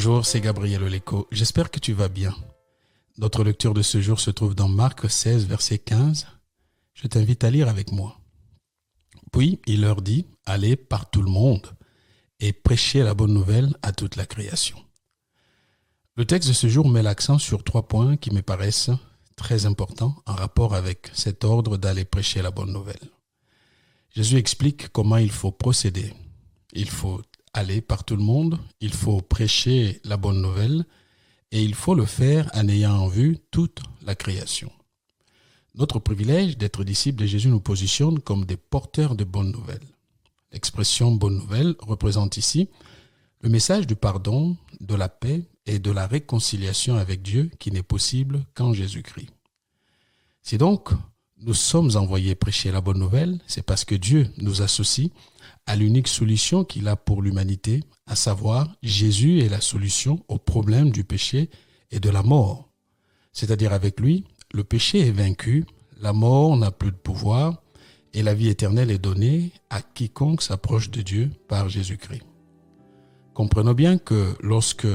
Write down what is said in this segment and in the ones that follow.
Bonjour, c'est Gabriel Oleko. J'espère que tu vas bien. Notre lecture de ce jour se trouve dans Marc 16, verset 15. Je t'invite à lire avec moi. Puis il leur dit, allez par tout le monde et prêchez la bonne nouvelle à toute la création. Le texte de ce jour met l'accent sur 3 points qui me paraissent très importants en rapport avec cet ordre d'aller prêcher la bonne nouvelle. Jésus explique comment il faut procéder. Il faut aller par tout le monde, il faut prêcher la bonne nouvelle et il faut le faire en ayant en vue toute la création. Notre privilège d'être disciples de Jésus nous positionne comme des porteurs de bonnes nouvelles. L'expression bonne nouvelle représente ici le message du pardon, de la paix et de la réconciliation avec Dieu qui n'est possible qu'en Jésus-Christ. Si donc nous sommes envoyés prêcher la bonne nouvelle, c'est parce que Dieu nous associe à l'unique solution qu'il a pour l'humanité, à savoir Jésus est la solution au problème du péché et de la mort. C'est-à-dire avec lui, le péché est vaincu, la mort n'a plus de pouvoir et la vie éternelle est donnée à quiconque s'approche de Dieu par Jésus-Christ. Comprenons bien que lorsque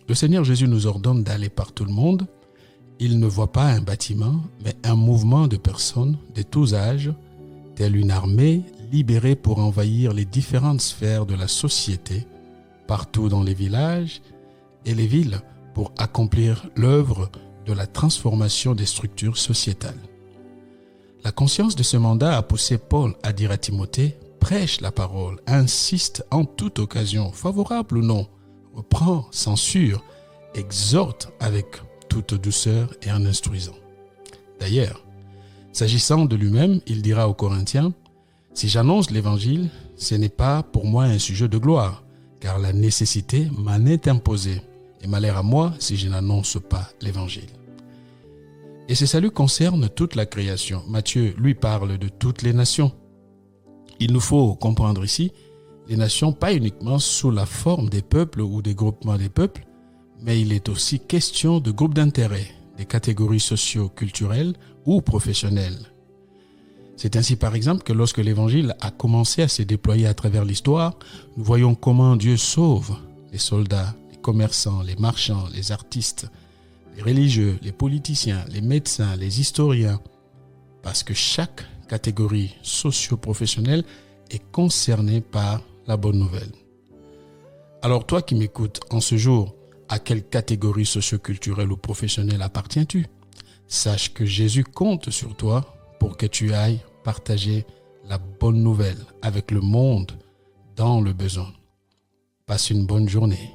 le Seigneur Jésus nous ordonne d'aller par tout le monde, il ne voit pas un bâtiment, mais un mouvement de personnes de tous âges, telle une armée libérée pour envahir les différentes sphères de la société, partout dans les villages et les villes, pour accomplir l'œuvre de la transformation des structures sociétales. La conscience de ce mandat a poussé Paul à dire à Timothée, prêche la parole, insiste en toute occasion, favorable ou non, reprend, censure, exhorte avec toute douceur et en instruisant. D'ailleurs, s'agissant de lui-même, il dira aux Corinthiens, « Si j'annonce l'évangile, ce n'est pas pour moi un sujet de gloire, car la nécessité m'en est imposée, et malheur à moi si je n'annonce pas l'évangile. » Et ce salut concerne toute la création. Matthieu, lui, parle de toutes les nations. Il nous faut comprendre ici les nations pas uniquement sous la forme des peuples ou des groupements des peuples, mais il est aussi question de groupes d'intérêt, des catégories socio-culturelles ou professionnelles. C'est ainsi par exemple que lorsque l'Évangile a commencé à se déployer à travers l'histoire, nous voyons comment Dieu sauve les soldats, les commerçants, les marchands, les artistes, les religieux, les politiciens, les médecins, les historiens, parce que chaque catégorie socio-professionnelle est concernée par la bonne nouvelle. Alors toi qui m'écoutes en ce jour, à quelle catégorie socio-culturelle ou professionnelle appartiens-tu? Sache que Jésus compte sur toi pour que tu ailles partager la bonne nouvelle avec le monde dans le besoin. Passe une bonne journée.